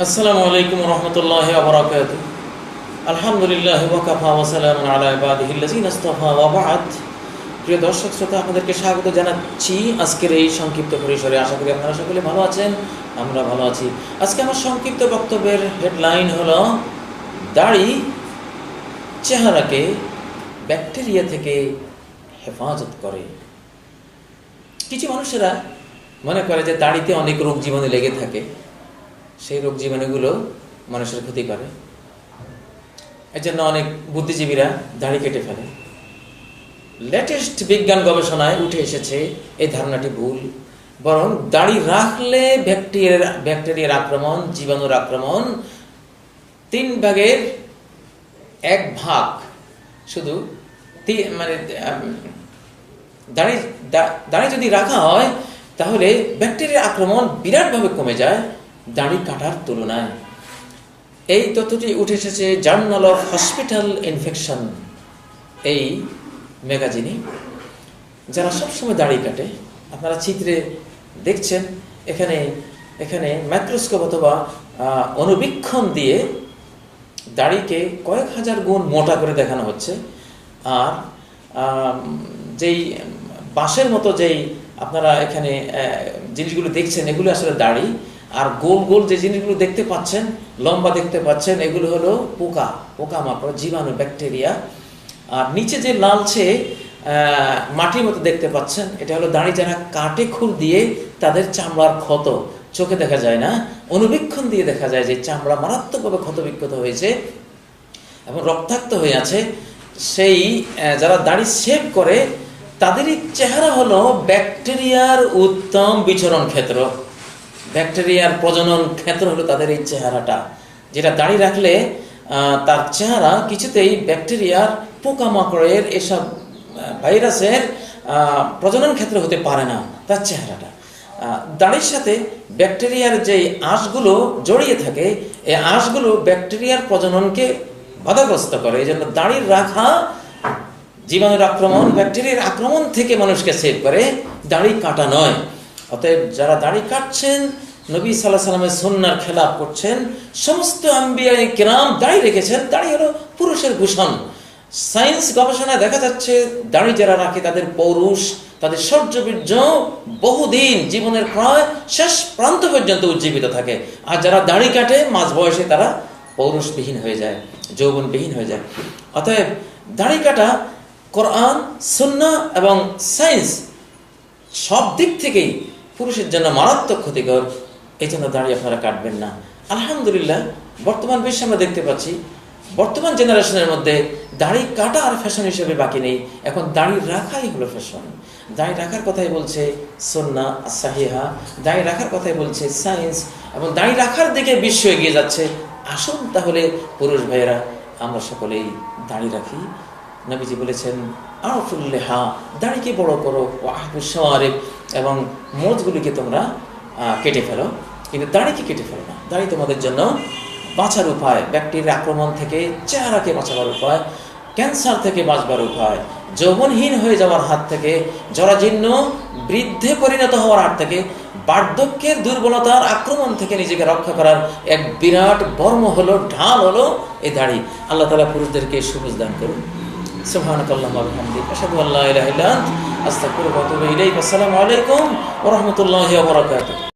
আসসালামু আলাইকুম রহমতুল্লাহ আবরাকাত। আলহামদুলিল্লাহ ওয়াকাফা ওয়া সালামুন আলা ইবাদিহিল্লাযিনা ইসতাফা ওয়া বা'দ। প্রিয় দর্শক শ্রোতা, আপনাদেরকে স্বাগত জানাচ্ছি আজকের এই সংক্ষিপ্ত পরিসরে। আশা করি আপনারা সকলে ভালো আছেন, আমরা ভালো আছি। আজকে আমার সংক্ষিপ্ত বক্তব্যের হেডলাইন হলো দাড়ি চেহারাকে ব্যাকটেরিয়া থেকে হেফাজত করে। কিছু মানুষেরা মনে করে যে দাড়িতে অনেক রোগ জীবাণু লেগে থাকে, সেই রোগ জীবাণুগুলো মানুষের ক্ষতি করে। এর জন্য অনেক বুদ্ধিজীবীরা দাড়ি কেটে ফেলে। লেটেস্ট বিজ্ঞান গবেষণায় উঠে এসেছে এই ধারণাটি ভুল। বরং দাড়ি রাখলে ব্যাকটেরিয়ার আক্রমণ, জীবাণুর আক্রমণ 3 ভাগের 1 ভাগ শুধু দাড়ি যদি রাখা হয় তাহলে ব্যাকটেরিয়ার আক্রমণ বিরাটভাবে কমে যায় দাড়ি কাটার তুলনায়। এই তথ্যটি উঠে এসেছে জার্নাল অফ হসপিটাল ইনফেকশন এই ম্যাগাজিনে। যারা সবসময় দাড়ি কাটে, আপনারা চিত্রে দেখছেন, এখানে মাইক্রোস্কোপ অথবা অনুবীক্ষণ দিয়ে দাড়িকে কয়েক হাজার গুণ মোটা করে দেখানো হচ্ছে। আর যেই বাঁশের মতো যেই আপনারা এখানে জিনিসগুলো দেখছেন, এগুলো আসলে দাড়ি। আর গোল গোল যে জিনিসগুলো দেখতে পাচ্ছেন, লম্বা দেখতে পাচ্ছেন, এগুলো হলো পোকামাকড়, জীবাণু, ব্যাকটেরিয়া। আর নিচে যে লালচে মাটির মতো দেখতে পাচ্ছেন, এটা হলো দাড়ি যারা কাটে খুর দিয়ে তাদের চামড়ার ক্ষত। চোখে দেখা যায় না, অনুবীক্ষণ দিয়ে দেখা যায় যে চামড়া মারাত্মকভাবে ক্ষতবিক্ষত হয়েছে এবং রক্তাক্ত হয়ে আছে। সেই যারা দাড়ি শেভ করে তাদেরই চেহারা হলো ব্যাকটেরিয়ার উত্তম বিচরণ ক্ষেত্র। ব্যাকটেরিয়ার প্রজনন ক্ষেত্র হলো তাদের এই চেহারাটা, যেটা দাড়ি রাখলে তার চেহারা কিছুতেই ব্যাকটেরিয়ার, পোকামাকড়ের, এসব ভাইরাসের প্রজনন ক্ষেত্র হতে পারে না তার চেহারাটা। দাড়ির সাথে ব্যাকটেরিয়ার যে আঁশগুলো জড়িয়ে থাকে, এই আঁশগুলো ব্যাকটেরিয়ার প্রজননকে বাধাগ্রস্ত করে। এই জন্য দাড়ির রাখা জীবাণুর আক্রমণ, ব্যাকটেরিয়ার আক্রমণ থেকে মানুষকে সেভ করে, দাড়ি কাটা নয়। অতএব যারা দাড়ি কাটছেন, নবী সাল্লাল্লাহু আলাইহি ওয়াসাল্লামের সুন্নাহর খেলাফ করছেন। সমস্ত আম্বিয়া কিরাম দাড়ি রেখেছেন। দাড়ি হলো পুরুষের ভূষণ। সায়েন্স গবেষণায় দেখা যাচ্ছে দাড়ি যারা রাখে তাদের পৌরুষ, তাদের শৌর্যবীর্য বহুদিন, জীবনের প্রায় শেষ প্রান্ত পর্যন্ত উজ্জীবিত থাকে। আর যারা দাড়ি কাটে মাঝ বয়সে তারা পৌরুষবিহীন হয়ে যায়, যৌবনবিহীন হয়ে যায়। অতএব দাড়ি কাটা কোরআন, সুন্নাহ এবং সায়েন্স সব দিক থেকেই পুরুষের জন্য মারাত্মক ক্ষতিকর। এই জন্য দাড়ি আপনারা কাটবেন না। আলহামদুলিল্লাহ, বর্তমান বিশ্বে আমরা দেখতে পাচ্ছি, বর্তমান জেনারেশনের মধ্যে দাড়ি কাটা আর ফ্যাশন হিসেবে বাকি নেই। এখন দাড়ি রাখাই হলো ফ্যাশন। দাড়ি রাখার কথাই বলছে সুন্নাহ সাহিহা, দাড়ি রাখার কথাই বলছে সায়েন্স, এবং দাড়ি রাখার দিকে বিশ্ব এগিয়ে যাচ্ছে। আসুন তাহলে পুরুষ ভাইয়েরা আমরা সকলেই দাড়ি রাখি। নবীজি বলেছেন আরফুল্লেহা, দাড়িকে বড় করো, ও আহবুসারিক, এবং মোজগুলিকে তোমরা কেটে ফেলো, কিন্তু দাড়িকে কেটে ফেলো না। দাড়ি তোমাদের জন্য বাঁচার উপায়, ব্যাকটেরিয়ার আক্রমণ থেকে চেহারাকে বাঁচাবার উপায়, ক্যান্সার থেকে বাঁচবার উপায়, যৌবনহীন হয়ে যাওয়ার হাত থেকে, জরাজীর্ণ বৃদ্ধে পরিণত হওয়ার হাত থেকে, বার্ধক্যের দুর্বলতার আক্রমণ থেকে নিজেকে রক্ষা করার এক বিরাট বর্ম হলো, ঢাল হলো এই দাড়ি। আল্লাহ তাআলা পুরুষদেরকে সবুজ দান করুন। সুবহানাকাল্লাহুম্মা ওয়া বিহামদিকা, আশহাদু আল্লা ইলাহা ইল্লা আনতা, আস্তাগফিরুকা ওয়া আতুবু ইলাইক। আসসালামু আলাইকুম ওয়া রাহমাতুল্লাহি ওয়া বারাকাতুহু।